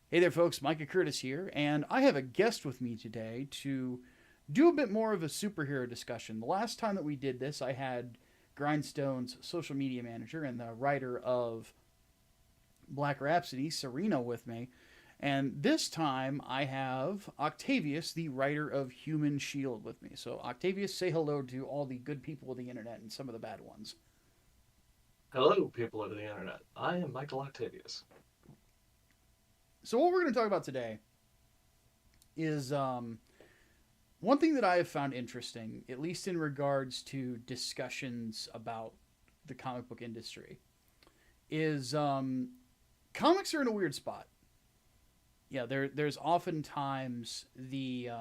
Hey there, folks. Micah Curtis here, and I have a guest with me today to do a bit more of a superhero discussion. The last time that we did this, I had Grindstone's social media manager and the writer of Black Rhapsody, Serena, with me. And this time, I have Octavius, the writer of Human Shield, with me. So, Octavius, say hello to all the good people of the internet and some of the bad ones. Hello, people of the internet. I am Michael Octavius. So, what we're going to talk about today is one thing that I have found interesting, at least in regards to discussions about the comic book industry, is comics are in a weird spot. Yeah, there's oftentimes this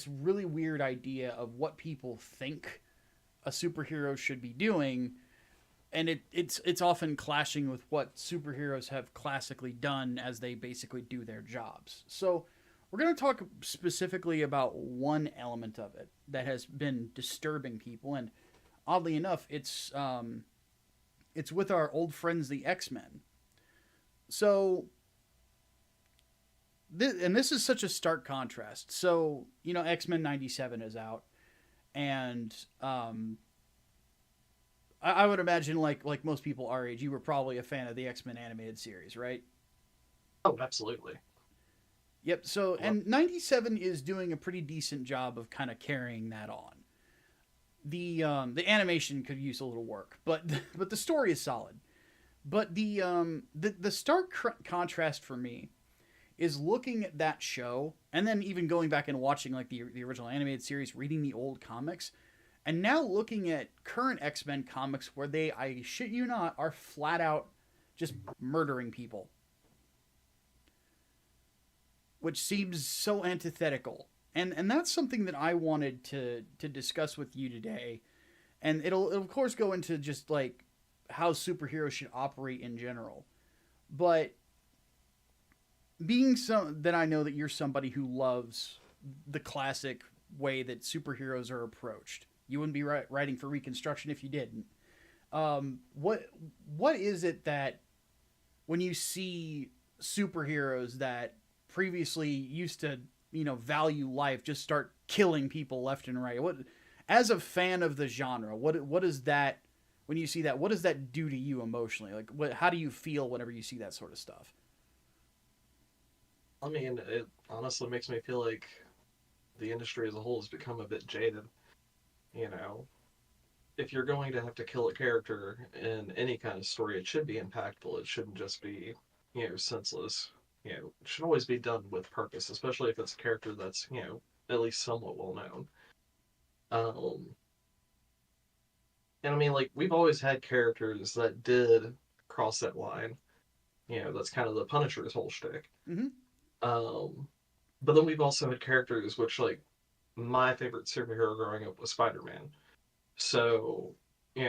really weird idea of what people think a superhero should be doing, and it's often clashing with what superheroes have classically done as they basically do their jobs. So we're going to talk specifically about one element of it that has been disturbing people, and oddly enough, it's with our old friends, the X-Men. So this is such a stark contrast. So X-Men '97 is out, and I would imagine like most people our age, you were probably a fan of the X-Men animated series, right? Oh, absolutely. Yep. So Love. and '97 is doing a pretty decent job of kind of carrying that on. The animation could use a little work, but but the story is solid. But the stark contrast for me is looking at that show and then even going back and watching like the original animated series, reading the old comics, and now looking at current X-Men comics where they, I shit you not, are flat out just murdering people, which seems so antithetical. And that's something that I wanted to discuss with you today. And it'll of course go into just like how superheroes should operate in general. But being some that I know that you're somebody who loves the classic way that superheroes are approached. You wouldn't be writing for Reconstruction if you didn't. What is it that when you see superheroes that previously used to value life just start killing people left and right? What, as a fan of the genre, what is that when you see that? What does that do to you emotionally? Like, how do you feel whenever you see that sort of stuff? I mean, it honestly makes me feel like the industry as a whole has become a bit jaded. You know, if you're going to have to kill a character in any kind of story, it should be impactful. It shouldn't just be, senseless. It should always be done with purpose, especially if it's a character that's, at least somewhat well known. Um, and I mean, like, we've always had characters that did cross that line. That's kind of the Punisher's whole shtick. Mm-hmm. Um, but then we've also had characters which, like, my favorite superhero growing up was Spider Man. So,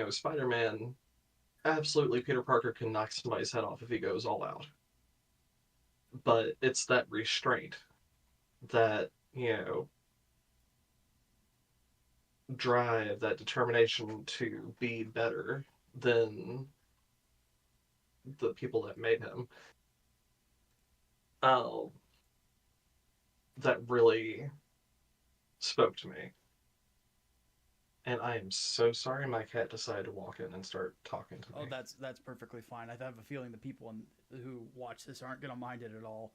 Spider Man, absolutely, Peter Parker can knock somebody's head off if he goes all out. But it's that restraint, that, drive, that determination to be better than the people that made him, um, that really spoke to me. And I am so sorry my cat decided to walk in and start talking to Oh, me. that's perfectly fine. I have a feeling the people who watch this aren't gonna mind it at all.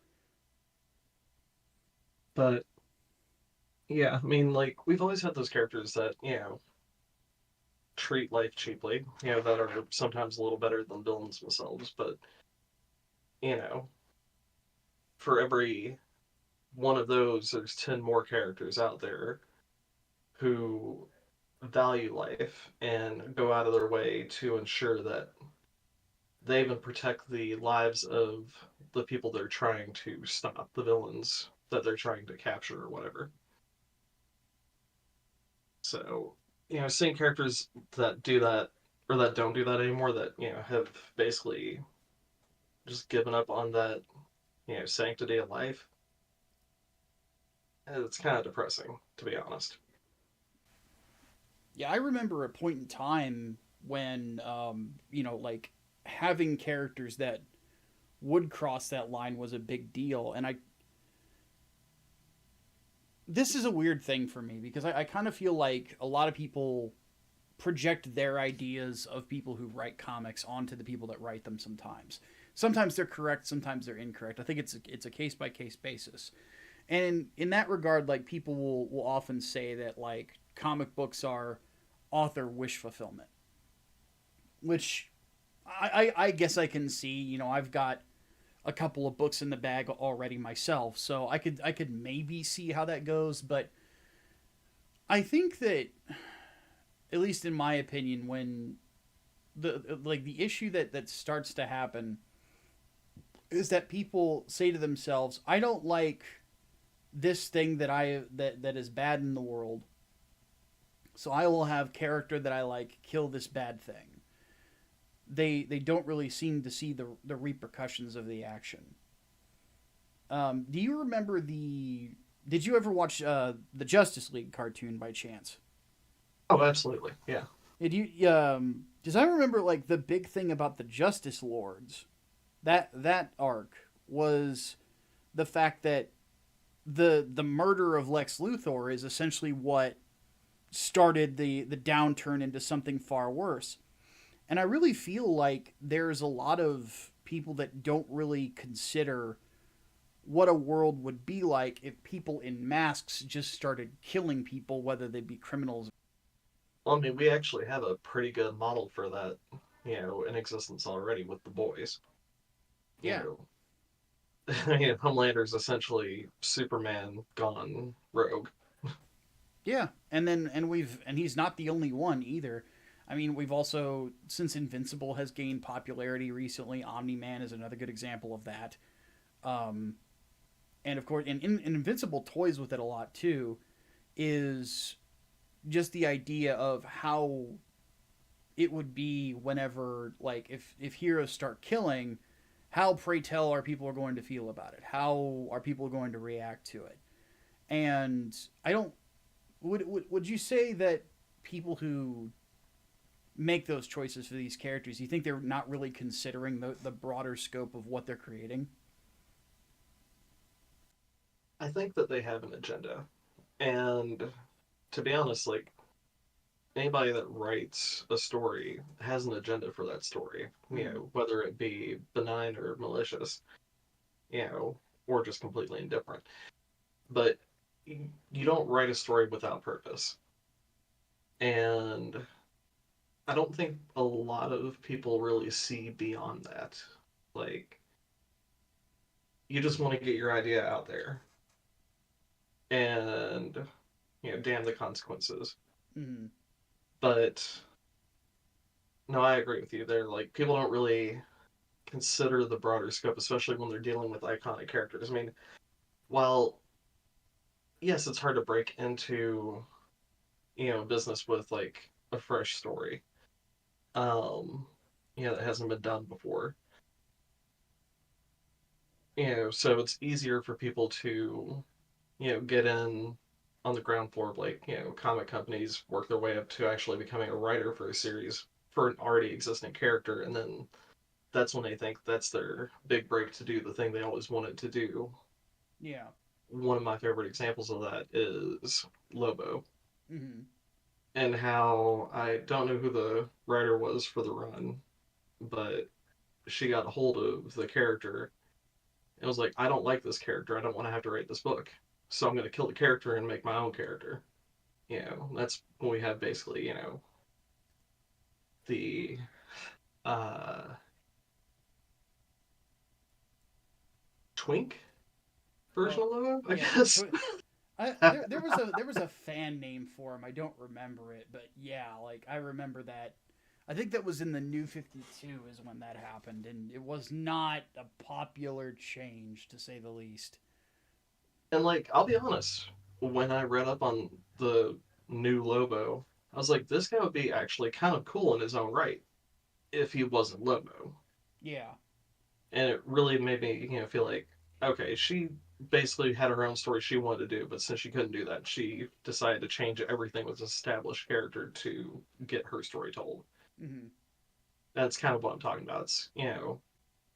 But yeah, I mean, like, we've always had those characters that, treat life cheaply, that are sometimes a little better than villains themselves. But, you know, for every one of those, there's 10 more characters out there who value life and go out of their way to ensure that they even protect the lives of the people they're trying to stop, the villains that they're trying to capture or whatever. So, seeing characters that do that or that don't do that anymore, that, have basically just given up on that, sanctity of life, it's kind of depressing, to be honest. Yeah, I remember a point in time when like having characters that would cross that line was a big deal. And this is a weird thing for me because I kind of feel like a lot of people project their ideas of people who write comics onto the people that write them sometimes. Sometimes they're correct, sometimes they're incorrect. I think it's a case by case basis. And in that regard, like people will often say that like comic books are author wish fulfillment, which I guess I can see. You know, I've got a couple of books in the bag already myself, so I could maybe see how that goes. But I think that, at least in my opinion, when the issue that starts to happen is that people say to themselves, "I don't like this thing that is bad in the world, so I will have character that I like kill this bad thing." They don't really seem to see the repercussions of the action. Do you remember the? Did you ever watch the Justice League cartoon by chance? Oh, absolutely. Yeah. Did you? Because I remember like the big thing about the Justice Lords, that arc was the fact that the murder of Lex Luthor is essentially what started the downturn into something far worse. And I really feel like there's a lot of people that don't really consider what a world would be like if people in masks just started killing people, whether they be criminals. Well, I mean, we actually have a pretty good model for that, in existence already with the boys. You Yeah, know, Homelander's essentially Superman gone rogue. yeah, and he's not the only one either. I mean, we've also, since Invincible has gained popularity recently, Omni Man is another good example of that. Um, and of course, and Invincible toys with it a lot too. Is just the idea of how it would be whenever, like, if heroes start killing, how, pray tell, are people going to feel about it? How are people going to react to it? And I don't. Would you say that people who make those choices for these characters, you think they're not really considering the broader scope of what they're creating? I think that they have an agenda. And to be honest, like, anybody that writes a story has an agenda for that story, Mm-hmm. whether it be benign or malicious, you know, or just completely indifferent. But you don't write a story without purpose. And I don't think a lot of people really see beyond that. Like, you just want to get your idea out there and, damn the consequences. Mm-hmm. But no, I agree with you. They're like, people don't really consider the broader scope, especially when they're dealing with iconic characters. I mean, while yes, it's hard to break into, business with like a fresh story, um, that hasn't been done before. So it's easier for people to, get in on the ground floor of like, comic companies, work their way up to actually becoming a writer for a series for an already existing character, and then that's when they think that's their big break to do the thing they always wanted to do. Yeah. One of my favorite examples of that is Lobo, Mm-hmm. and how I don't know who the writer was for the run, but she got a hold of the character and was like, I don't like this character. I don't want to have to write this book. So I'm going to kill the character and make my own character. That's when we have basically, the uh, twink version Oh, of Lobo, I yeah. guess. There was a fan name for him. I don't remember it, but yeah, like I remember that. I think that was in the New 52 is when that happened, and it was not a popular change to say the least. And like, I'll be honest, when I read up on the new Lobo, I was like, this guy would be actually kind of cool in his own right if he wasn't Lobo. Yeah. And it really made me, feel like, okay, she basically had her own story she wanted to do, but since she couldn't do that, she decided to change everything with this established character to get her story told. Hmm. That's kind of what I'm talking about. It's,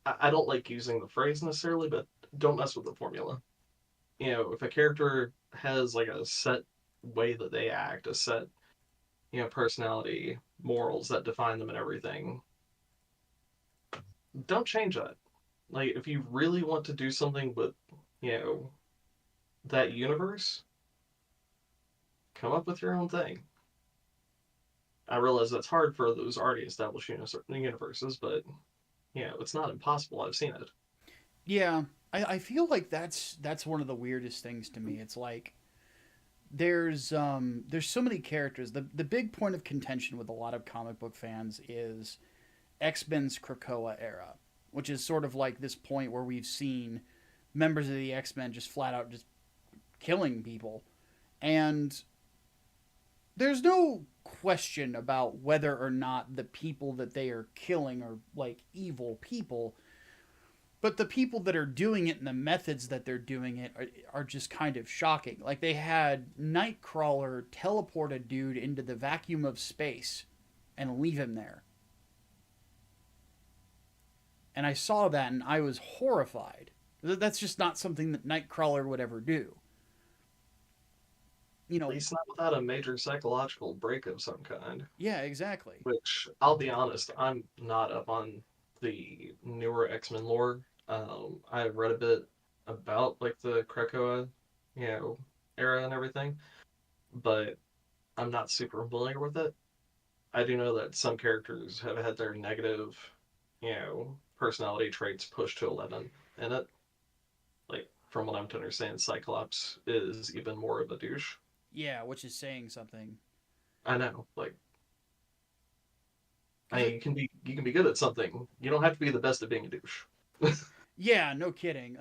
I don't like using the phrase necessarily, but don't mess with the formula. If a character has like a set way that they act, a set, personality, morals that define them and everything, don't change that. Like, if you really want to do something with, you know, that universe, come up with your own thing. I realize that's hard for those already established universes, but, it's not impossible. I've seen it. Yeah, I feel like that's one of the weirdest things to me. It's like there's so many characters. The big point of contention with a lot of comic book fans is X-Men's Krakoa era, which is sort of like this point where we've seen members of the X-Men just flat out just killing people. And there's no question about whether or not the people that they are killing are like evil people, but the people that are doing it and the methods that they're doing it are just kind of shocking. Like they had Nightcrawler teleport a dude into the vacuum of space and leave him there. And I saw that and I was horrified. That's just not something that Nightcrawler would ever do. You At know, least not without a major psychological break of some kind. yeah, exactly. Which, I'll be honest, I'm not up on the newer X-Men lore. I've read a bit about like the Krakoa, you know, era and everything, but I'm not super familiar with it. I do know that some characters have had their negative, personality traits pushed to 11 in it. Like, from what I'm to understand, Cyclops is even more of a douche. Yeah, which is saying something. I know, like, Because you can be good at something. You don't have to be the best at being a douche. yeah, no kidding.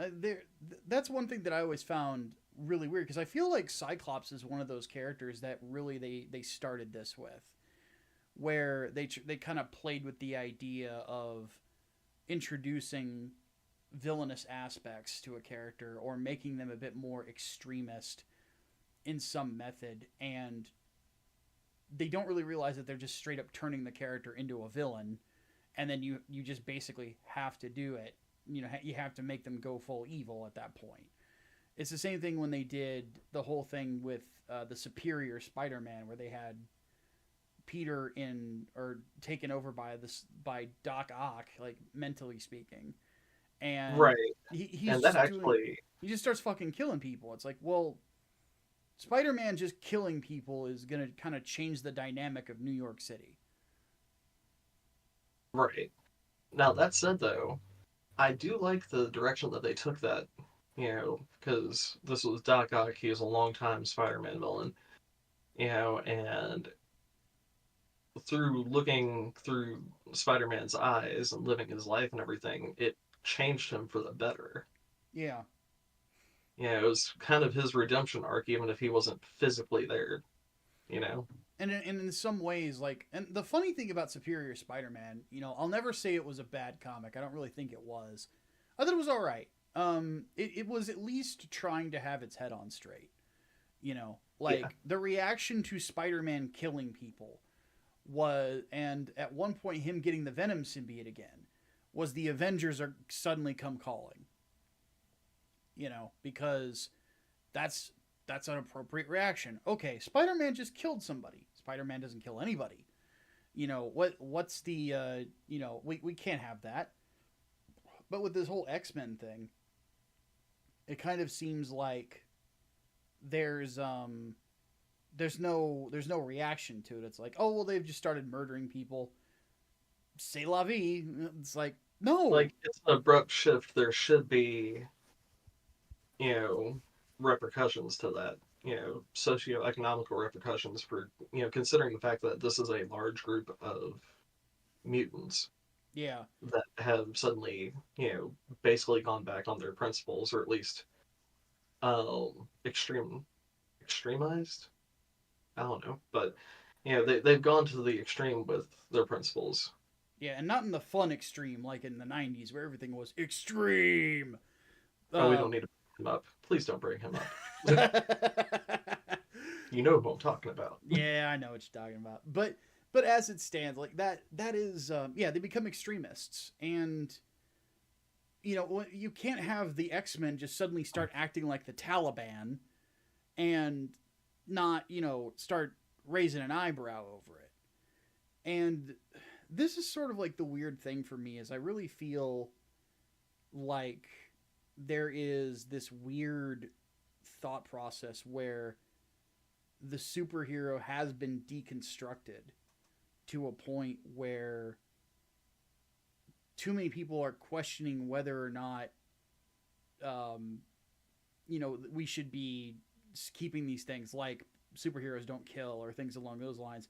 That's one thing that I always found really weird because I feel like Cyclops is one of those characters that really they started this with, where they kind of played with the idea of introducing villainous aspects to a character or making them a bit more extremist in some method, and they don't really realize that they're just straight up turning the character into a villain, and then you just basically have to do it. You have to make them go full evil at that point. It's the same thing when they did the whole thing with the Superior Spider-Man, where they had Peter in or taken over by Doc Ock, like mentally speaking, and Right. he's And that just doing actually, he just starts fucking killing people. It's like, well, Spider-Man just killing people is gonna kind of change the dynamic of New York City. right. Now, that said, though, I do like the direction that they took that, because this was Doc Ock. He was a longtime Spider-Man villain, and through looking through Spider-Man's eyes and living his life and everything, it changed him for the better. Yeah, It was kind of his redemption arc, even if he wasn't physically there, you know? and in some ways, like, and the funny thing about Superior Spider-Man, I'll never say it was a bad comic. I don't really think it was. I thought it was all right. It was at least trying to have its head on straight. Yeah, Like the reaction to Spider-Man killing people was, and at one point him getting the Venom symbiote again, was the Avengers are suddenly come calling. Because that's that's an appropriate reaction. Okay, Spider-Man just killed somebody. Spider-Man doesn't kill anybody. What's the we can't have that. But with this whole X-Men thing, it kind of seems like there's there's no reaction to it. It's like, oh well, they've just started murdering people. C'est la vie. It's like, no. like it's an abrupt shift. There should be, you know, repercussions to that. Socioeconomical repercussions for, considering the fact that this is a large group of mutants Yeah, that have suddenly, basically gone back on their principles, or at least extremized. I don't know, but they've gone to the extreme with their principles. yeah, and not in the fun extreme like in the '90s where everything was extreme. Oh, we Uh, don't need to bring him up. Please don't bring him up. You know who I'm talking about. yeah, I know what you're talking about, but as it stands, like that is yeah, they become extremists, and you can't have the X-Men just suddenly start acting like the Taliban and not, start raising an eyebrow over it. And this is sort of like the weird thing for me is I really feel like there is this weird thought process where the superhero has been deconstructed to a point where too many people are questioning whether or not um, we should be keeping these things like superheroes don't kill or things along those lines.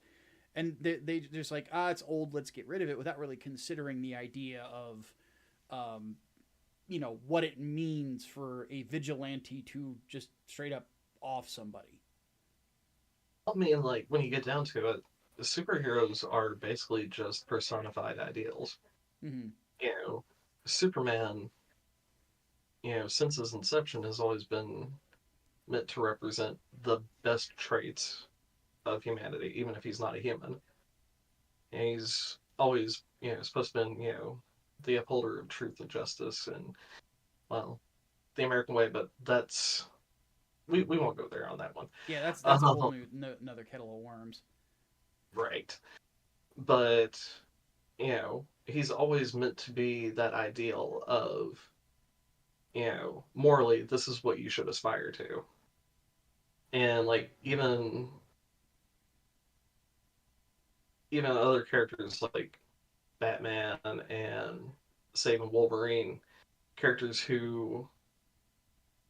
And they just like, it's old, let's get rid of it, without really considering the idea of, um, what it means for a vigilante to just straight up off somebody. I mean, like, when you get down to it, the superheroes are basically just personified ideals. Mm-hmm. You know, Superman, since his inception, has always been meant to represent the best traits of humanity, even if he's not a human. And he's always, supposed to be, the upholder of truth and justice and, well, the American way, but we won't go there on that one. Yeah, that's a whole new another kettle of worms. Right. But, he's always meant to be that ideal of, morally, this is what you should aspire to. And, like, even other characters like Batman and Saving Wolverine, characters who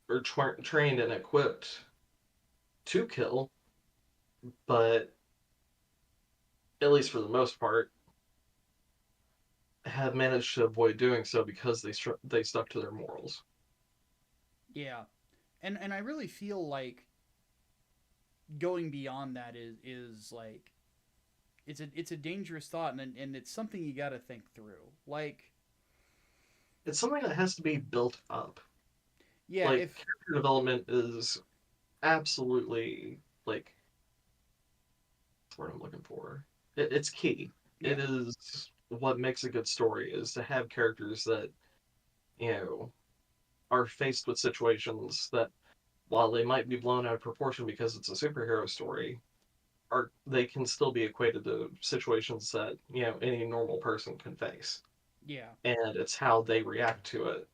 are trained and equipped to kill, but at least for the most part, have managed to avoid doing so because they stuck to their morals. Yeah, and I really feel like going beyond that is like it's a dangerous thought, and it's something you got to think through. Like, It's something that has to be built up. yeah, Like, if character development is absolutely, like, that's what I'm looking for. It's key. yeah, It is what makes a good story is to have characters that, you know, are faced with situations that, while they might be blown out of proportion because it's a superhero story, are they can still be equated to situations that, any normal person can face. yeah, And it's how they react to it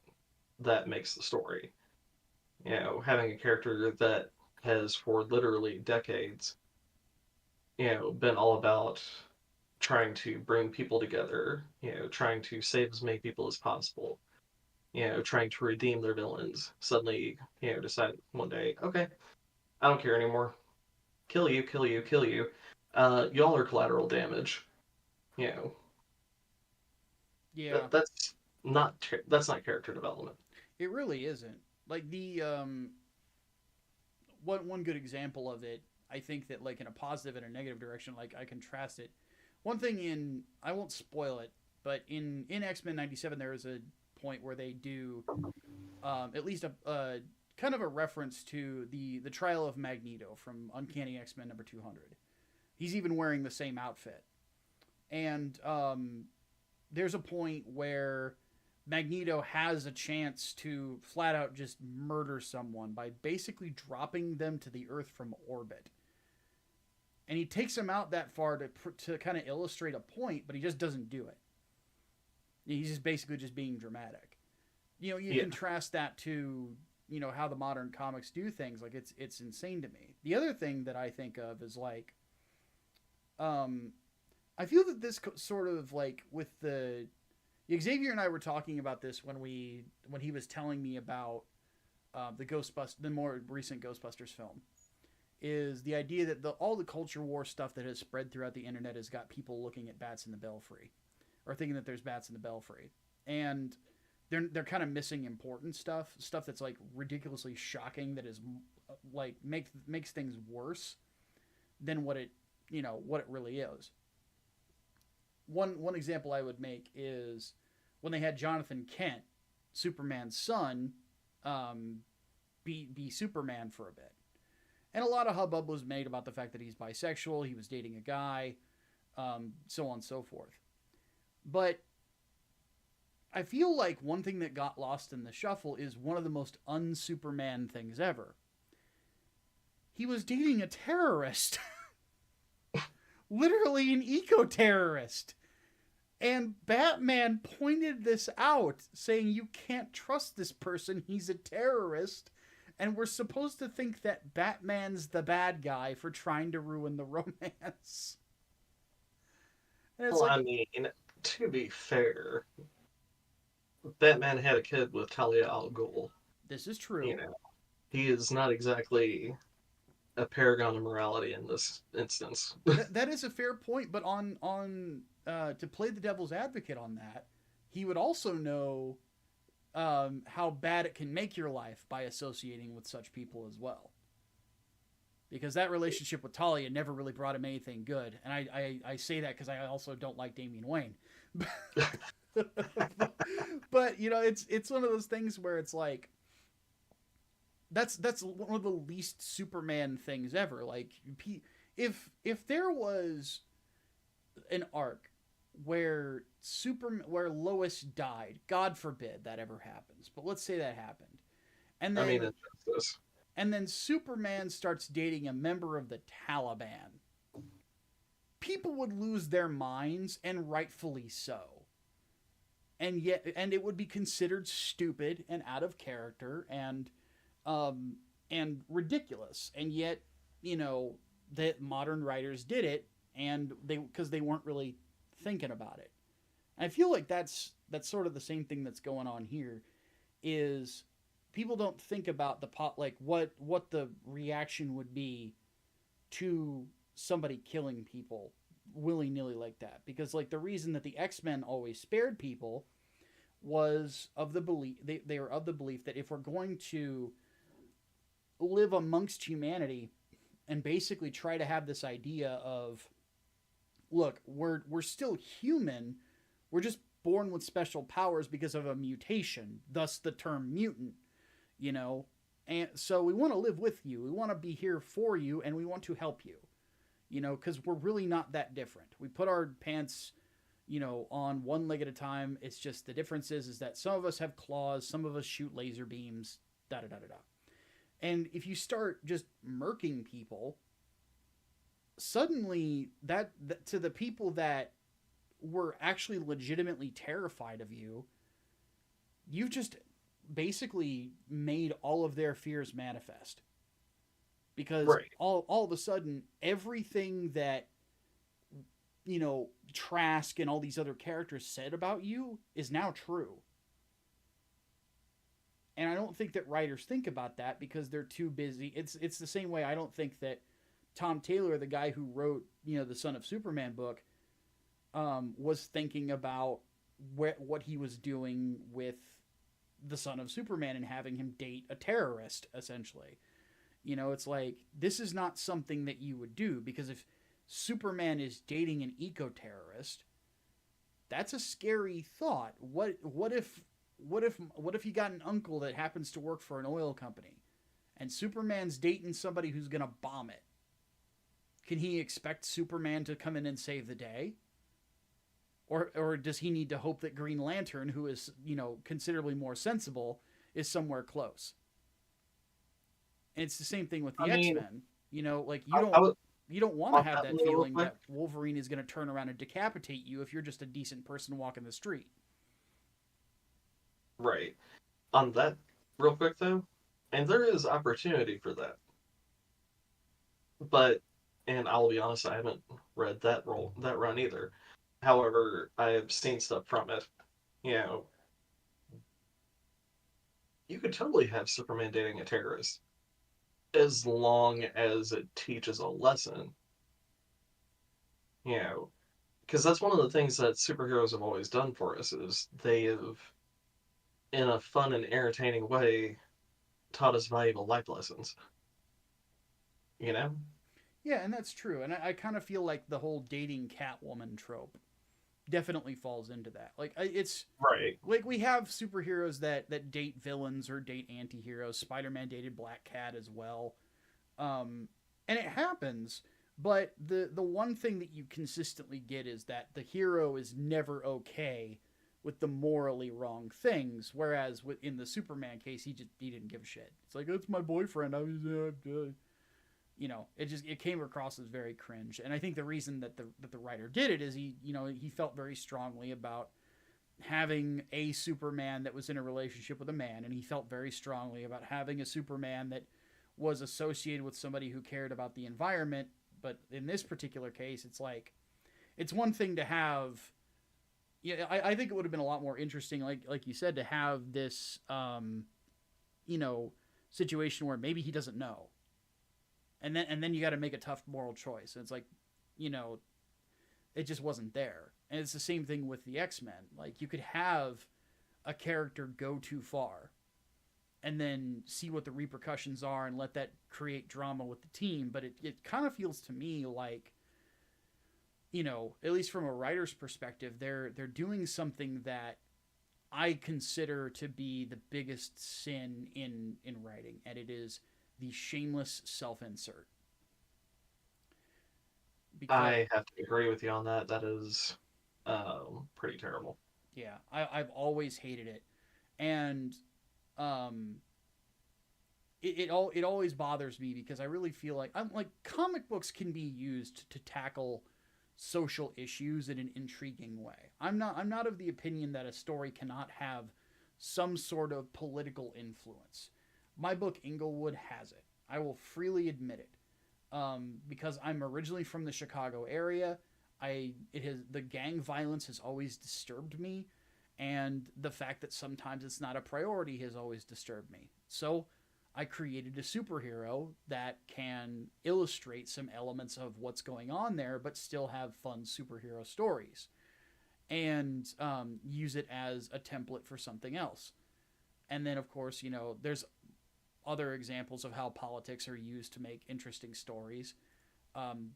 that makes the story. Having a character that has for literally decades, been all about trying to bring people together, trying to save as many people as possible, trying to redeem their villains, suddenly, decide one day, okay, I don't care anymore. Kill you, kill you, kill you. Y'all are collateral damage. You know, yeah. that's not character development. It really isn't. Like the one good example of it, I think that like in a positive and a negative direction, like I contrast it. One thing in I won't spoil it, but in X-Men '97 there is a point where they do at least a kind of a reference to the trial of Magneto from Uncanny X-Men number 200. He's even wearing the same outfit, and there's a point where Magneto has a chance to flat out just murder someone by basically dropping them to the Earth from orbit. And he takes them out that far to kind of illustrate a point, but he just doesn't do it. He's just basically just being dramatic. You contrast that to how the modern comics do things. Like it's insane to me. The other thing that I think of is like, um, I feel that this sort of like with the Xavier and I were talking about this when he was telling me about the more recent Ghostbusters film, is the idea that all the culture war stuff that has spread throughout the internet has got people looking at bats in the belfry, or thinking that there's bats in the belfry, and they're kind of missing important stuff that's like ridiculously shocking, that is like makes things worse than what it really is. One example I would make is when they had Jonathan Kent, Superman's son, be Superman for a bit, and a lot of hubbub was made about the fact that he's bisexual, he was dating a guy, so on and so forth. But I feel like one thing that got lost in the shuffle is one of the most un-Superman things ever. He was dating a terrorist. Literally an eco-terrorist. And Batman pointed this out, saying you can't trust this person, he's a terrorist. And we're supposed to think that Batman's the bad guy for trying to ruin the romance. And it's Well, I like, mean, to be fair, Batman had a kid with Talia al Ghul. this is You true. know, he is not exactly a paragon of morality in this instance. That is a fair point, but on to play the devil's advocate on that, he would also know how bad it can make your life by associating with such people as well. Because that relationship with Talia never really brought him anything good, and I say that because I also don't like Damian Wayne. But you know, it's one of those things where it's like that's one of the least Superman things ever. Like, if there was an arc where Lois died, God forbid that ever happens, but let's say that happened, and I mean, then injustice. Superman starts dating a member of the Taliban, people would lose their minds, and rightfully so. And it would be considered stupid and out of character and ridiculous. And yet, you know, that modern writers did it, and because they weren't really thinking about it. And I feel like that's sort of the same thing that's going on here. Is people don't think about like what the reaction would be to somebody killing people willy nilly like that, because like the reason that the X-Men always spared people was of the belief they were of the belief that if we're going to live amongst humanity and basically try to have this idea of, look, we're still human, we're just born with special powers because of a mutation, thus the term mutant, you know. And so we want to live with you, we want to be here for you, and we want to help you, you know, because we're really not that different. We put our pants, you know, on one leg at a time. It's just the difference is that some of us have claws, some of us shoot laser beams, da da da da da. And if you start just murking people, suddenly that to the people that were actually legitimately terrified of you, you've just basically made all of their fears manifest. Because Right. all of a sudden, everything that, you know, Trask and all these other characters said about you is now true. And I don't think that writers think about that because they're too busy. It's the same way I don't think that Tom Taylor, the guy who wrote, you know, the Son of Superman book, was thinking about what he was doing with the Son of Superman and having him date a terrorist, essentially. You know, it's like, this is not something that you would do, because if Superman is dating an eco-terrorist, that's a scary thought. What if you got an uncle that happens to work for an oil company and Superman's dating somebody who's going to bomb it? Can he expect Superman to come in and save the day? Or does he need to hope that Green Lantern, who is, you know, considerably more sensible, is somewhere close? And it's the same thing with the I mean, X-Men. You know, like I was you don't want to on have that that real feeling quick. that Wolverine is going to turn around and decapitate you if you're just a decent person walking the street. Right. On that real quick though, and there is opportunity for that. But and I'll be honest, I haven't read that run either. However, I have seen stuff from it. You know, you could totally have Superman dating a terrorist as long as it teaches a lesson. You know, because that's one of the things that superheroes have always done for us is they have, in a fun and entertaining way, taught us valuable life lessons. You know? Yeah, and that's true. And I kind of feel like the whole dating Catwoman trope definitely falls into that. Like, it's Right. like we have superheroes that date villains or date anti-heroes. Spider-Man dated Black Cat as well. And it happens, but the one thing that you consistently get is that the hero is never okay with the morally wrong things. Whereas in the Superman case, he didn't give a shit. It's like, it's my boyfriend. I was, you know, it came across as very cringe. And I think the reason that the writer did it is he felt very strongly about having a Superman that was in a relationship with a man, and he felt very strongly about having a Superman that was associated with somebody who cared about the environment. But in this particular case, it's like, it's one thing to have. Yeah, I think it would have been a lot more interesting, like you said, to have this, situation where maybe he doesn't know, and then you got to make a tough moral choice, and it's like, it just wasn't there. And it's the same thing with the X-Men. Like, you could have a character go too far, and then see what the repercussions are, and let that create drama with the team. But it kind of feels to me like, at least from a writer's perspective, they're doing something that I consider to be the biggest sin in writing, and it is the shameless self-insert. I have to agree with you on that. That is pretty terrible. Yeah, I've always hated it, and it always bothers me because I really feel like comic books can be used to tackle social issues in an intriguing way. I'm not of the opinion that a story cannot have some sort of political influence. My book Inglewood has it. I will freely admit it. Because I'm originally from the Chicago area, the gang violence has always disturbed me, and the fact that sometimes it's not a priority has always disturbed me. So I created a superhero that can illustrate some elements of what's going on there, but still have fun superhero stories, and use it as a template for something else. And then, of course, there's other examples of how politics are used to make interesting stories.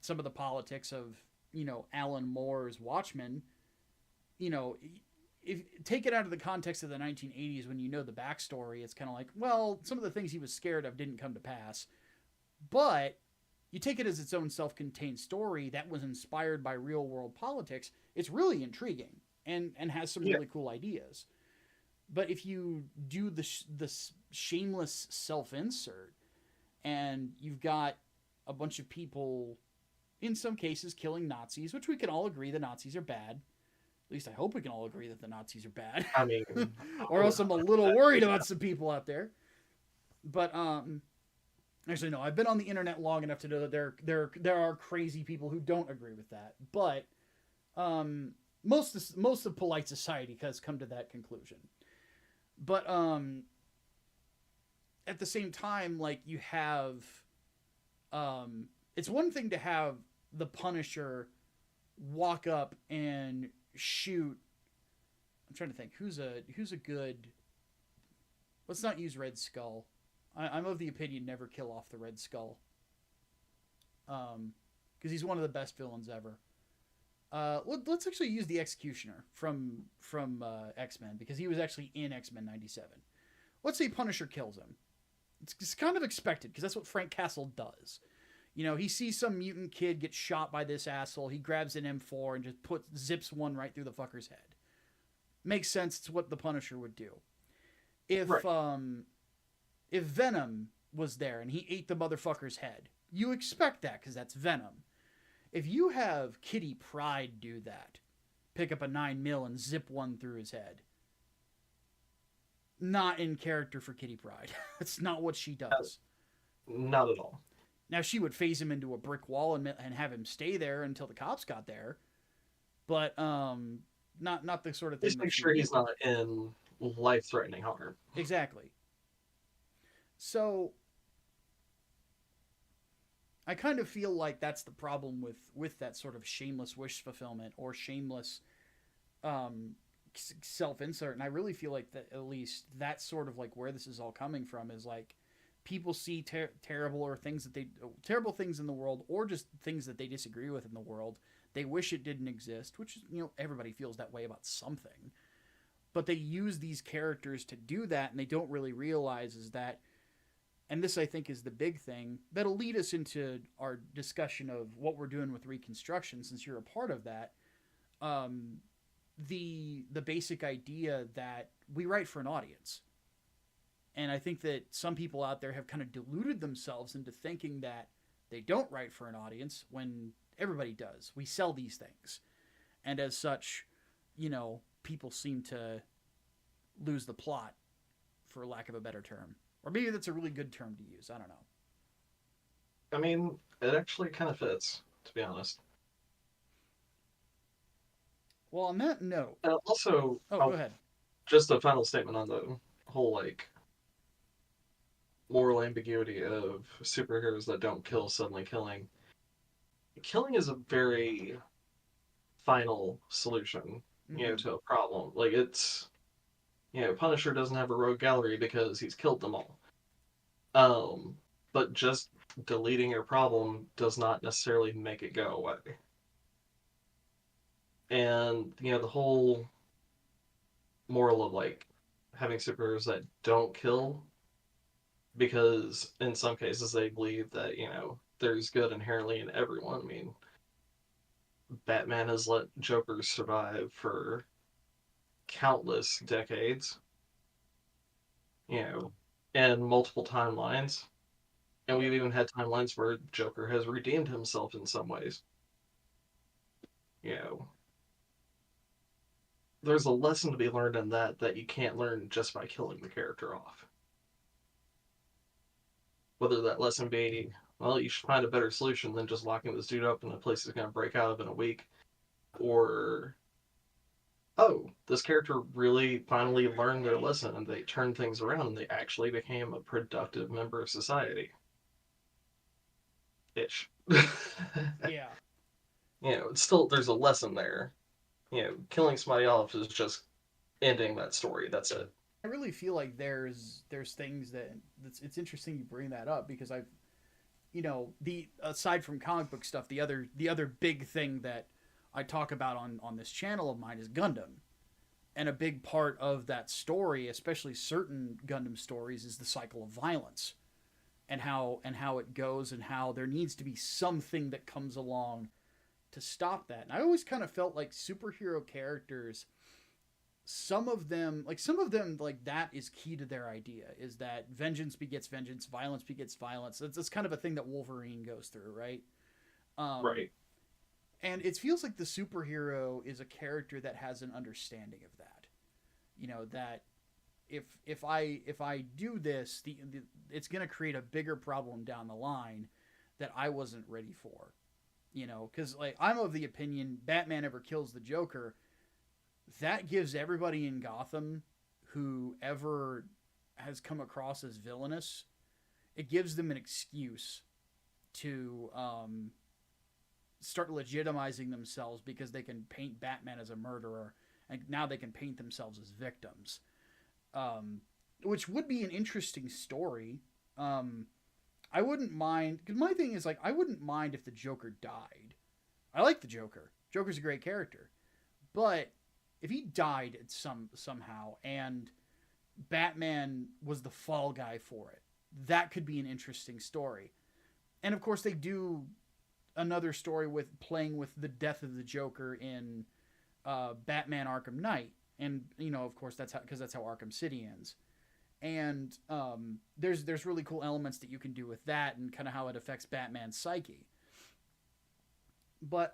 Some of the politics of, Alan Moore's Watchmen, if take it out of the context of the 1980s, when the backstory, it's kind of like, well, some of the things he was scared of didn't come to pass. But you take it as its own self-contained story that was inspired by real-world politics, it's really intriguing and has some really cool ideas. But if you do the shameless self-insert, and you've got a bunch of people, in some cases, killing Nazis, which we can all agree the Nazis are bad. At least I hope we can all agree that the Nazis are bad. I mean, or else I'm a little worried about some people out there. But actually, no, I've been on the internet long enough to know that there are crazy people who don't agree with that. But most of polite society has come to that conclusion. But at the same time, like, you have, it's one thing to have the Punisher walk up and shoot. I'm trying to think who's a good. Let's not use Red Skull. I'm of the opinion never kill off the Red Skull. Because he's one of the best villains ever. Let's actually use the Executioner from X-Men, because he was actually in X-Men 97. Let's say Punisher kills him. It's kind of expected, because that's what Frank Castle does. He sees some mutant kid get shot by this asshole. He grabs an M4 and just zips one right through the fucker's head. Makes sense. It's what the Punisher would do. If Venom was there and he ate the motherfucker's head, you expect that because that's Venom. If you have Kitty Pryde do that, pick up a 9mm and zip one through his head, not in character for Kitty Pryde. That's not what she does. Not at all. Now, she would phase him into a brick wall and have him stay there until the cops got there, but not the sort of thing. Just make sure he's not in life-threatening harm. Exactly. So I kind of feel like that's the problem with that sort of shameless wish fulfillment or shameless self-insert. And I really feel like that, at least that's sort of like where this is all coming from, is like people see terrible things in the world, or just things that they disagree with in the world. They wish it didn't exist, which, everybody feels that way about something. But they use these characters to do that, and they don't really realize is that, and this I think is the big thing that'll lead us into our discussion of what we're doing with Reconstruction, since you're a part of that. the basic idea that we write for an audience. And I think that some people out there have kind of deluded themselves into thinking that they don't write for an audience when everybody does. We sell these things. And as such, people seem to lose the plot, for lack of a better term. Or maybe that's a really good term to use. I don't know. I mean, it actually kind of fits, to be honest. Well, on that note, Also, oh, go ahead. just a final statement on the whole like moral ambiguity of superheroes that don't kill suddenly killing. Killing is a very final solution, Mm-hmm. to a problem. Like it's, Punisher doesn't have a rogue gallery because he's killed them all. Um, but just deleting your problem does not necessarily make it go away. And the whole moral of like having superheroes that don't kill because in some cases they believe that there's good inherently in everyone. I mean, Batman has let Jokers survive for countless decades, you know, and multiple timelines. And Yep. we've even had timelines where Joker has redeemed himself in some ways. You know, there's a lesson to be learned in that you can't learn just by killing the character off. Whether that lesson be, well, you should find a better solution than just locking this dude up in a place he's going to break out of in a week, or oh, this character really finally learned their lesson and they turned things around and they actually became a productive member of society. Ish. Yeah. It's still, there's a lesson there. Killing somebody off is just ending that story. That's it. I really feel like there's things that it's interesting you bring that up because I've the aside from comic book stuff, the other big thing that I talk about on this channel of mine is Gundam. And a big part of that story, especially certain Gundam stories, is the cycle of violence and how it goes and how there needs to be something that comes along to stop that. And I always kind of felt like superhero characters, some of them like that is key to their idea is that vengeance begets vengeance, violence begets violence. That's kind of a thing that Wolverine goes through, right? um Right. and it feels like the superhero is a character that has an understanding of that, that if I do this, it's going to create a bigger problem down the line that I wasn't ready for. Because like I'm of the opinion Batman ever kills the Joker, that gives everybody in Gotham who ever has come across as villainous, it gives them an excuse to start legitimizing themselves because they can paint Batman as a murderer, and now they can paint themselves as victims, which would be an interesting story. Um, I wouldn't mind because my thing is like I wouldn't mind if the Joker died. I like the Joker. Joker's a great character, but if he died somehow and Batman was the fall guy for it, that could be an interesting story. And of course, they do another story with playing with the death of the Joker in Batman Arkham Knight, and of course, that's how Arkham City ends. And there's really cool elements that you can do with that, and kind of how it affects Batman's psyche. But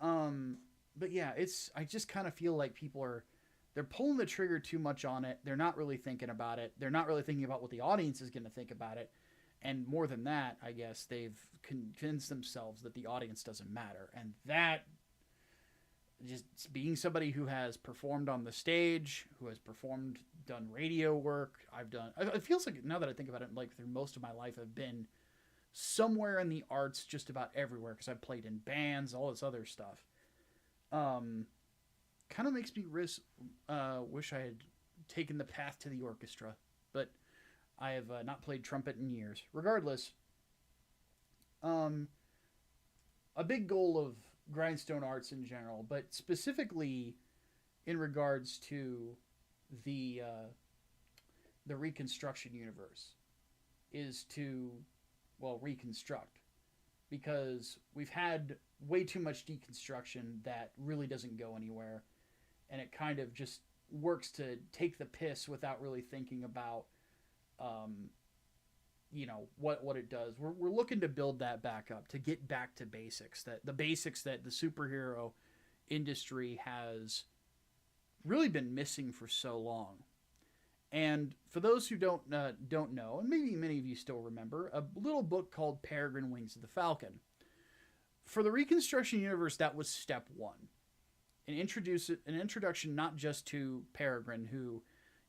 yeah, I just kind of feel like they're pulling the trigger too much on it. They're not really thinking about it. They're not really thinking about what the audience is going to think about it. And more than that, I guess they've convinced themselves that the audience doesn't matter. And that, just being somebody who has performed on the stage, who has done radio work, it feels like now that I think about it, like through most of my life, I've been somewhere in the arts just about everywhere because I've played in bands, all this other stuff. Um, Kind of makes me wish I had taken the path to the orchestra, but I have not played trumpet in years. Regardless, um, a big goal of Grindstone Arts in general, but specifically in regards to the the Reconstruction universe, is to reconstruct, because we've had way too much deconstruction that really doesn't go anywhere, and it kind of just works to take the piss without really thinking about um, what it does. We're looking to build that back up, to get back to basics, that the basics that the superhero industry has really been missing for so long. And for those who don't know, and maybe many of you still remember, a little book called Peregrine Wings of the Falcon. For the Reconstruction universe, that was step one. An introduction not just to Peregrine, who,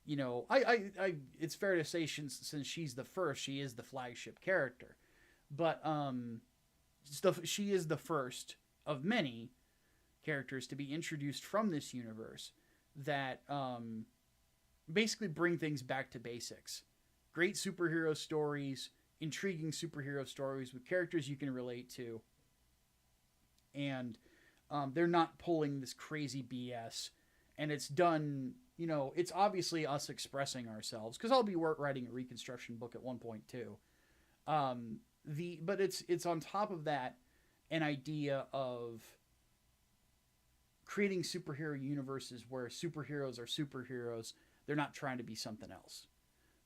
it's fair to say since she's the first, she is the flagship character, but she is the first of many characters to be introduced from this universe that basically bring things back to basics. Great superhero stories, intriguing superhero stories with characters you can relate to, and they're not pulling this crazy BS. And it's done, it's obviously us expressing ourselves, because I'll be writing a Reconstruction book at one point too. But it's on top of that an idea of creating superhero universes where superheroes are superheroes. They're not trying to be something else.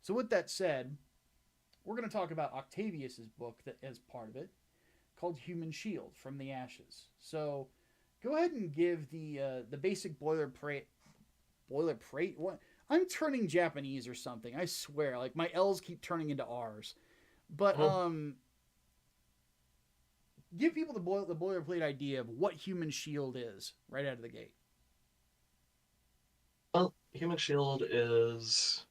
So with that said, we're going to talk about Octavius's book that as part of it, called Human Shield from the Ashes. So go ahead and give the basic boilerplate. Boilerplate? What? I'm turning Japanese or something. I swear. Like my L's keep turning into R's. But give people the boilerplate idea of what Human Shield is right out of the gate. Well, Human Shield is,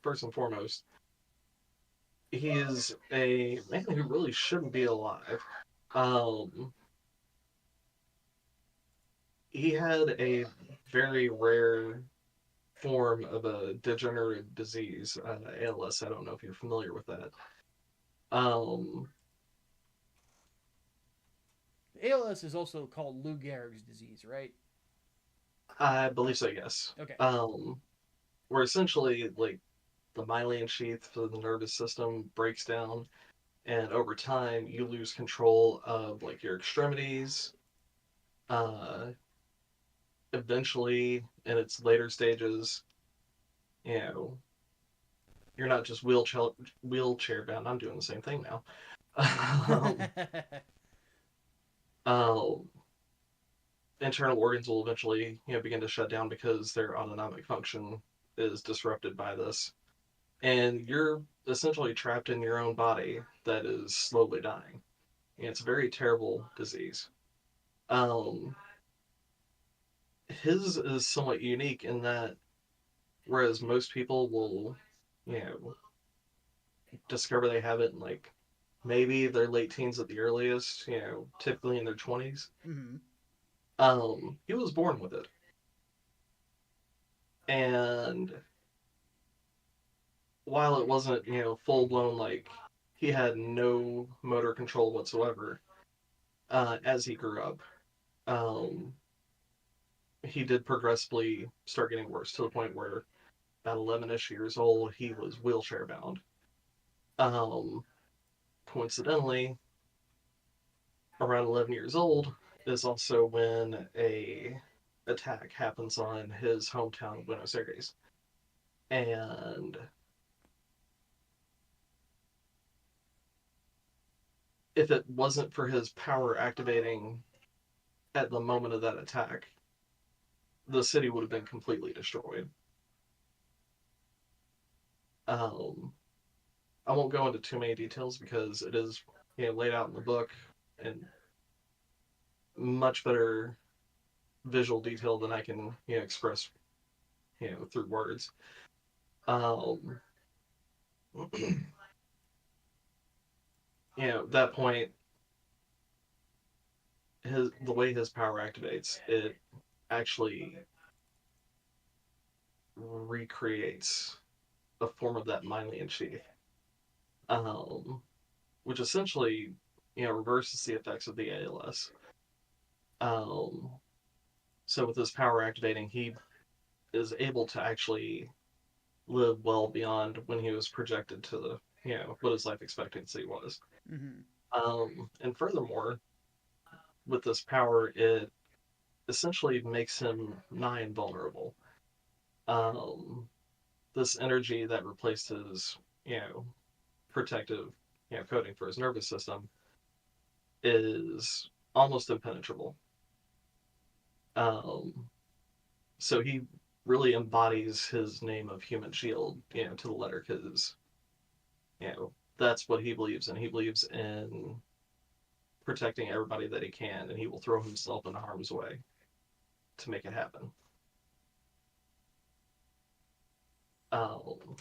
first and foremost, he is a man who really shouldn't be alive. Um, he had a very rare form of a degenerative disease, ALS. I don't know if you're familiar with that. Um, ALS is also called Lou Gehrig's disease, right? I believe so, yes. Okay. Where essentially, like, the myelin sheath for the nervous system breaks down, and over time, you lose control of, like, your extremities. Uh, Eventually, in its later stages, you know, you're not just wheelchair bound. I'm doing the same thing now. um, um, Internal organs will eventually, begin to shut down because their autonomic function is disrupted by this, and you're essentially trapped in your own body that is slowly dying. And it's a very terrible disease. Um, his is somewhat unique in that, whereas most people will, you know, discover they have it in like maybe their late teens at the earliest, typically in their 20s. Mm-hmm. He was born with it. And while it wasn't, full blown, like he had no motor control whatsoever, as he grew up, um, he did progressively start getting worse to the point where about 11-ish years old, he was wheelchair bound. Um, Coincidentally, around 11 years old is also when a attack happens on his hometown of Buenos Aires. And if it wasn't for his power activating at the moment of that attack, the city would have been completely destroyed. Um, I won't go into too many details because it is, laid out in the book in much better visual detail than I can, express, through words. Um, at that point, the way his power activates, it actually recreates a form of that myelin sheath, um, which essentially, reverses the effects of the ALS. Um, so with his power activating, he is able to actually live well beyond when he was projected to the, what his life expectancy was. Mm-hmm. And furthermore, with this power, it essentially makes him nigh invulnerable. Um, this energy that replaced his, you know, protective, coating for his nervous system is almost impenetrable. Um, so he really embodies his name of human shield, to the letter, because that's what he believes in. He believes in protecting everybody that he can, and he will throw himself into harm's way to make it happen. Um,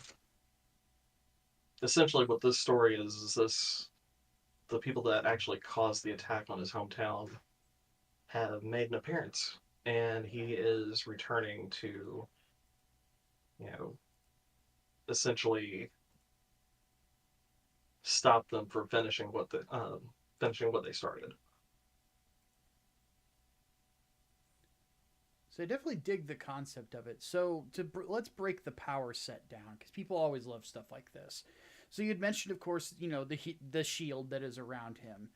essentially, what this story is this: the people that actually caused the attack on his hometown have made an appearance, and he is returning to, you know, essentially stop them from finishing what they started. So I definitely dig the concept of it. So let's break the power set down because people always love stuff like this. So you had mentioned, of course, the shield that is around him.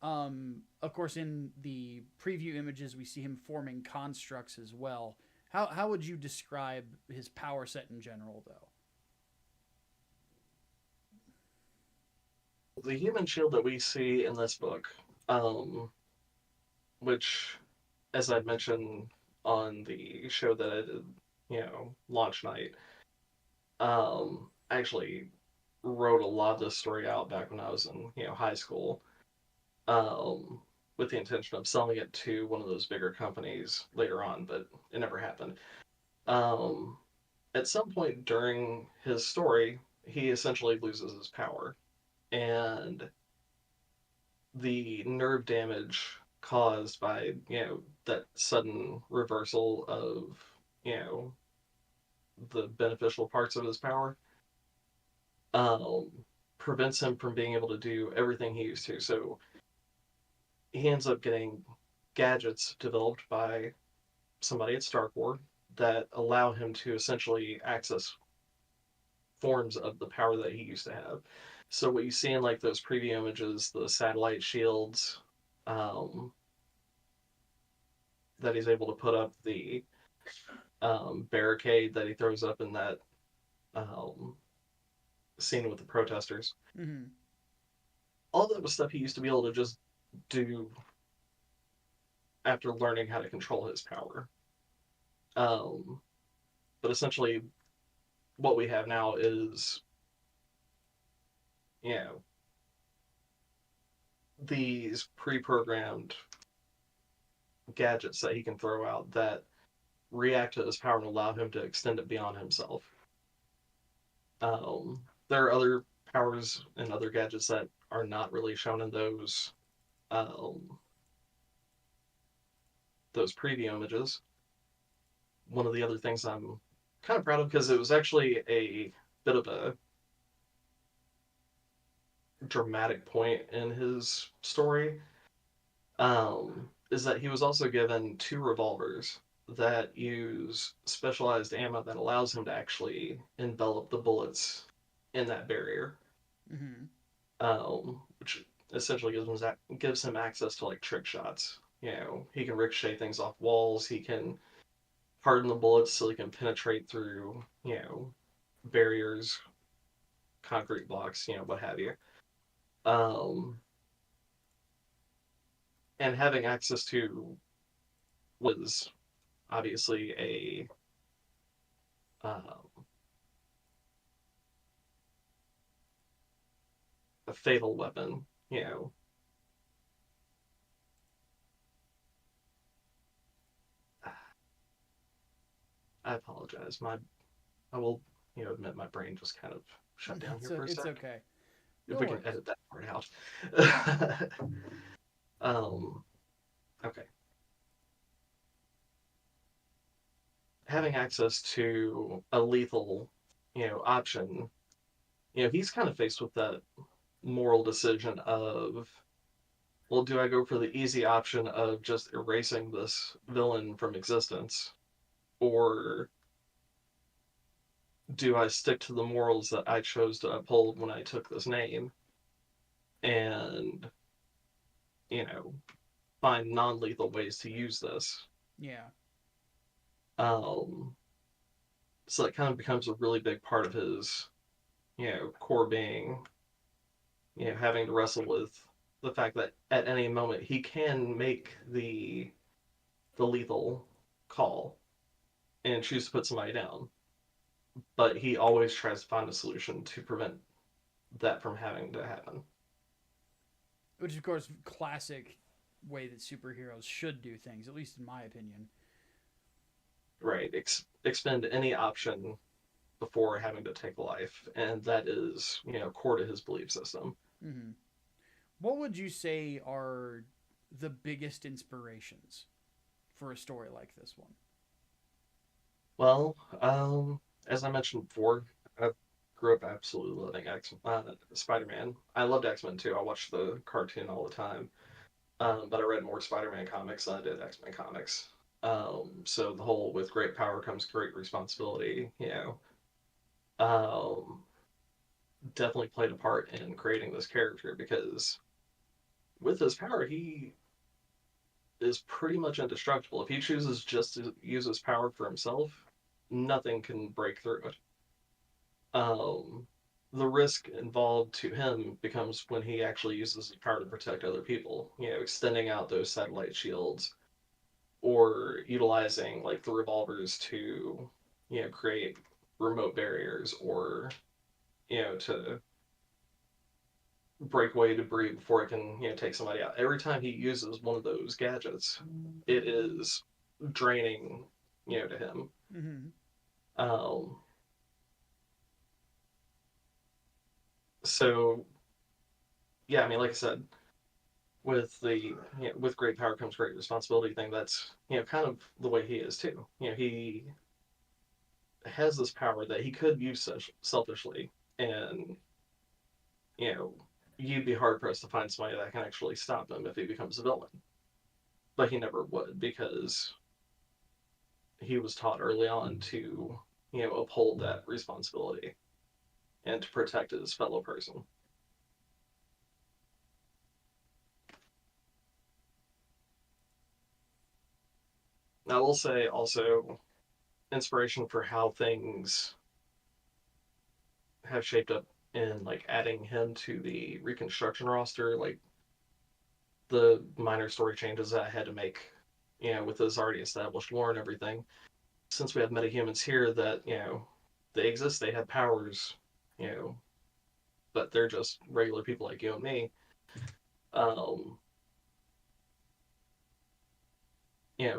Of course, in the preview images, we see him forming constructs as well. How would you describe his power set in general, though? The human shield that we see in this book, um, which, as I mentioned on the show that I did, launch night, I actually wrote a lot of this story out back when I was in, high school, um, with the intention of selling it to one of those bigger companies later on, but it never happened. Um, at some point during his story, he essentially loses his power, and the nerve damage caused by that sudden reversal of you know the beneficial parts of his power, um, prevents him from being able to do everything he used to. So he ends up getting gadgets developed by somebody at Starport that allow him to essentially access forms of the power that he used to have. So what you see in like those preview images, the satellite shields, um, that he's able to put up, the barricade that he throws up in that um, scene with the protesters. Mm-hmm. All that was stuff he used to be able to just do after learning how to control his power. Um, but essentially, what we have now is, you know, these pre-programmed gadgets that he can throw out that react to his power and allow him to extend it beyond himself. There are other powers and other gadgets that are not really shown in um, those preview images. One of the other things I'm kind of proud of, because it was actually a bit of a dramatic point in his story, is that he was also given two revolvers that use specialized ammo that allows him to actually envelop the bullets in that barrier, Mm-hmm. which essentially gives him access to like trick shots. He can ricochet things off walls. He can harden the bullets so they can penetrate through, barriers, concrete blocks, what have you. Um, and having access to was obviously um, a fatal weapon. I apologize. I will, admit my brain just kind of shut down here So for a it's sec. okay. If No we can worries. edit that part out. um, okay. Having access to a lethal, option, he's kind of faced with that moral decision of, well, do I go for the easy option of just erasing this villain from existence, or do I stick to the morals that I chose to uphold when I took this name and, you know, find non lethal ways to use this? Yeah. Um, so that kind of becomes a really big part of his, core being, having to wrestle with the fact that at any moment he can make the lethal call and choose to put somebody down, but he always tries to find a solution to prevent that from having to happen. Which, of course, classic way that superheroes should do things, at least in my opinion. Right, expend any option before having to take life, and that is, core to his belief system. Mm-hmm. What would you say are the biggest inspirations for a story like this one? Well, as I mentioned before, I grew up absolutely loving Spider-Man. I loved X-Men too. I watched the cartoon all the time, but I read more Spider-Man comics than I did X-Men comics. So the whole with great power comes great responsibility, um, definitely played a part in creating this character because with his power, he is pretty much indestructible. If he chooses just to use his power for himself, nothing can break through it. Um, the risk involved to him becomes when he actually uses his power to protect other people, extending out those satellite shields or utilizing like the revolvers to, create remote barriers or, to break away debris before it can, take somebody out. Every time he uses one of those gadgets, it is draining, to him. Mm-hmm. Um, so yeah, I mean, like I said, with the with great power comes great responsibility thing. That's kind of the way he is too. He has this power that he could use such selfishly, and you know you'd be hard pressed to find somebody that can actually stop him if he becomes a villain. But he never would because he was taught early on to uphold that responsibility and to protect his fellow person. I will say also inspiration for how things have shaped up in like adding him to the reconstruction roster, like the minor story changes that I had to make, with his already established lore and everything. Since we have metahumans here that, they exist, they have powers, you know, but they're just regular people like you and me. Um,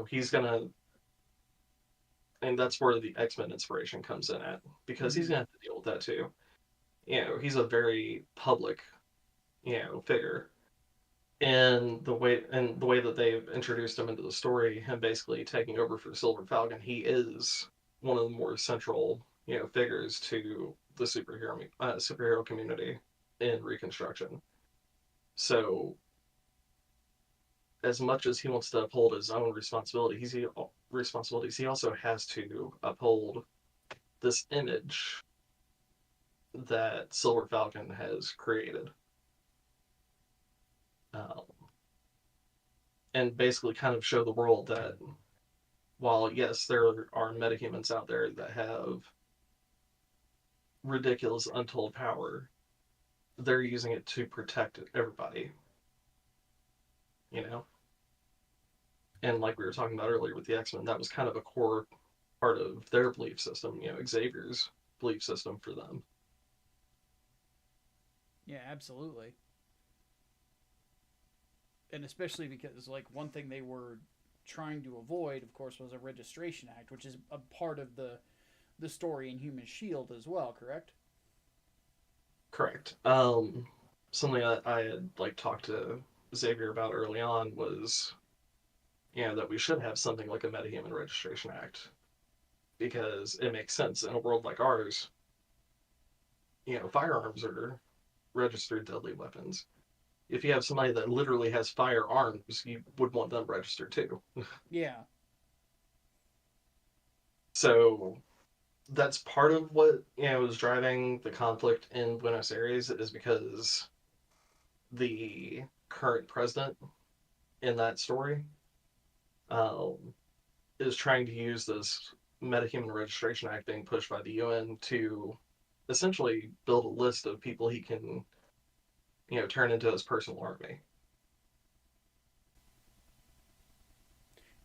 he's gonna, and that's where the X-Men inspiration comes in at, because he's Mm-hmm. gonna have to deal with that too. He's a very public, figure, and the way that they've introduced him into the story, him basically taking over for Silver Falcon, he is one of the more central figures to the superhero community in Reconstruction. So as much as he wants to uphold his own responsibilities, he also has to uphold this image that Silver Falcon has created. Um, and basically kind of show the world that while yes, there are metahumans out there that have ridiculous untold power, they're using it to protect everybody, you know? And like we were talking about earlier with the X-Men, that was kind of a core part of their belief system, Xavier's belief system for them. Yeah, absolutely. And especially because, like, one thing they were trying to avoid, of course, was a registration act, which is a part of the story in Human Shield as well. Correct? Correct. Something that I had like talked to Xavier about early on was, that we should have something like a metahuman registration act because it makes sense in a world like ours. Firearms are registered deadly weapons. If you have somebody that literally has firearms, you would want them registered too. Yeah. So that's part of what is driving the conflict in Buenos Aires is because the current president in that story, um, is trying to use this metahuman registration act being pushed by the UN to essentially build a list of people he can, turn into his personal army.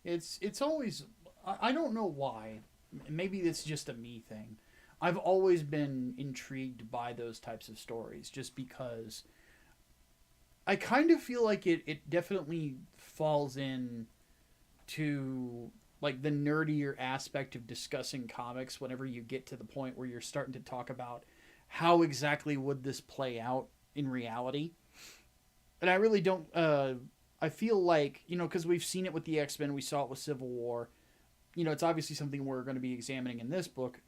It's always, I don't know why. Maybe it's just a me thing. I've always been intrigued by those types of stories just because I kind of feel like it definitely falls in to like the nerdier aspect of discussing comics whenever you get to the point where you're starting to talk about how exactly would this play out in reality. And I really don't I feel like, because we've seen it with the X-Men, we saw it with Civil War. It's obviously something we're going to be examining in this book.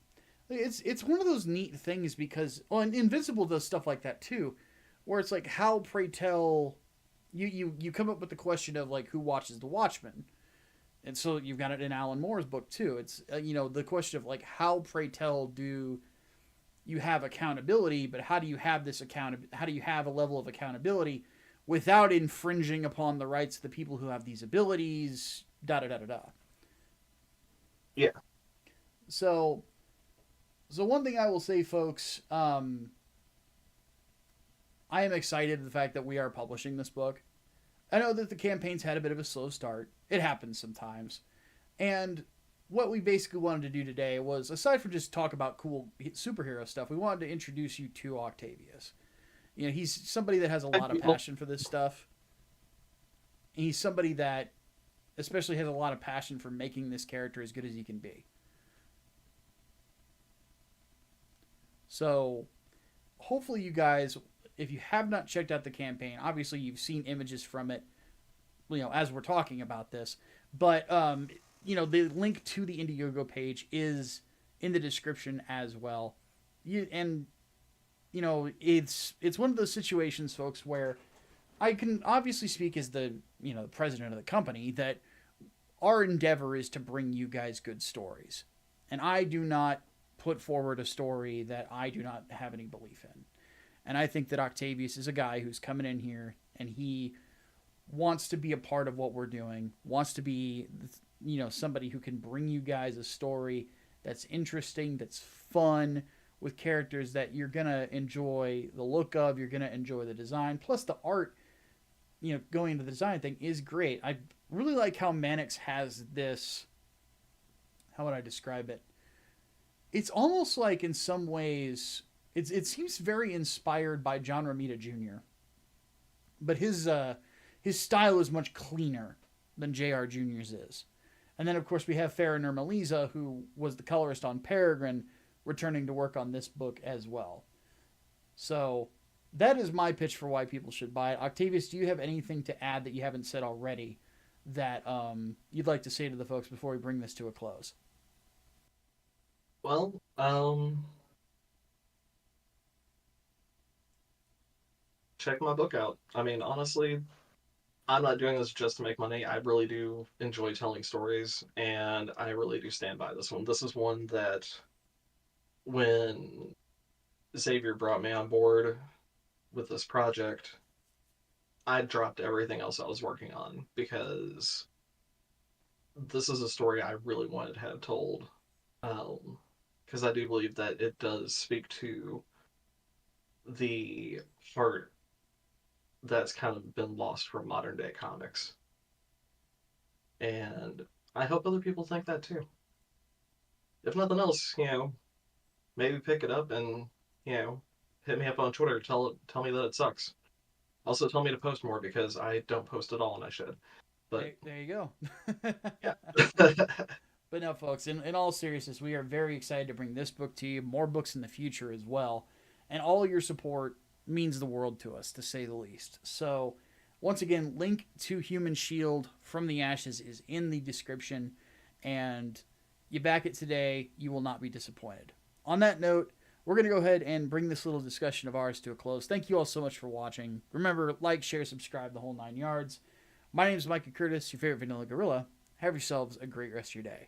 It's one of those neat things because, well, and Invincible does stuff like that too, where it's like, how, pray tell, you come up with the question of like, who watches the Watchmen, and so you've got it in Alan Moore's book too. It's the question of like, how, pray tell, do you have accountability, but how do you have this how do you have a level of accountability without infringing upon the rights of the people who have these abilities, da da da da da. Yeah. So one thing I will say, folks, I am excited the fact that we are publishing this book. I know that the campaign's had a bit of a slow start. It happens sometimes. And what we basically wanted to do today was, aside from just talk about cool superhero stuff, we wanted to introduce you to Octavius. He's somebody that has a lot of passion for this stuff. He's somebody that especially has a lot of passion for making this character as good as he can be. So, hopefully you guys, if you have not checked out the campaign, obviously you've seen images from it, as we're talking about this. But, the link to the Indiegogo page is in the description as well. It's one of those situations, folks, where I can obviously speak as the president of the company that our endeavor is to bring you guys good stories, and I do not put forward a story that I do not have any belief in. And I think that Octavius is a guy who's coming in here and he wants to be a part of what we're doing, wants to be somebody who can bring you guys a story that's interesting, that's fun, with characters that you're going to enjoy the look of, you're going to enjoy the design. Plus the art, going into the design thing is great. I really like how Mannix has this, how would I describe it? It's almost like in some ways, it seems very inspired by John Romita Jr. But his style is much cleaner than J.R. Jr.'s is. And then, of course, we have Farah Nurmaliza, who was the colorist on Peregrine, returning to work on this book as well. So that is my pitch for why people should buy it. Octavius, do you have anything to add that you haven't said already that you'd like to say to the folks before we bring this to a close? Well, check my book out. I mean, honestly, I'm not doing this just to make money. I really do enjoy telling stories, and I really do stand by this one. This is one that when Xavier brought me on board with this project, I dropped everything else I was working on because this is a story I really wanted to have told. Because I do believe that it does speak to the heart that's kind of been lost from modern day comics. And I hope other people think that too. If nothing else, maybe pick it up and, hit me up on Twitter. Tell me that it sucks. Also, tell me to post more because I don't post at all and I should. But there you go. yeah. But no, folks, in all seriousness, we are very excited to bring this book to you, more books in the future as well. And all your support means the world to us, to say the least. So, once again, link to Human Shield from the Ashes is in the description. And you back it today, you will not be disappointed. On that note, we're going to go ahead and bring this little discussion of ours to a close. Thank you all so much for watching. Remember, like, share, subscribe, the whole 9 yards. My name is Micah Curtis, your favorite vanilla gorilla. Have yourselves a great rest of your day.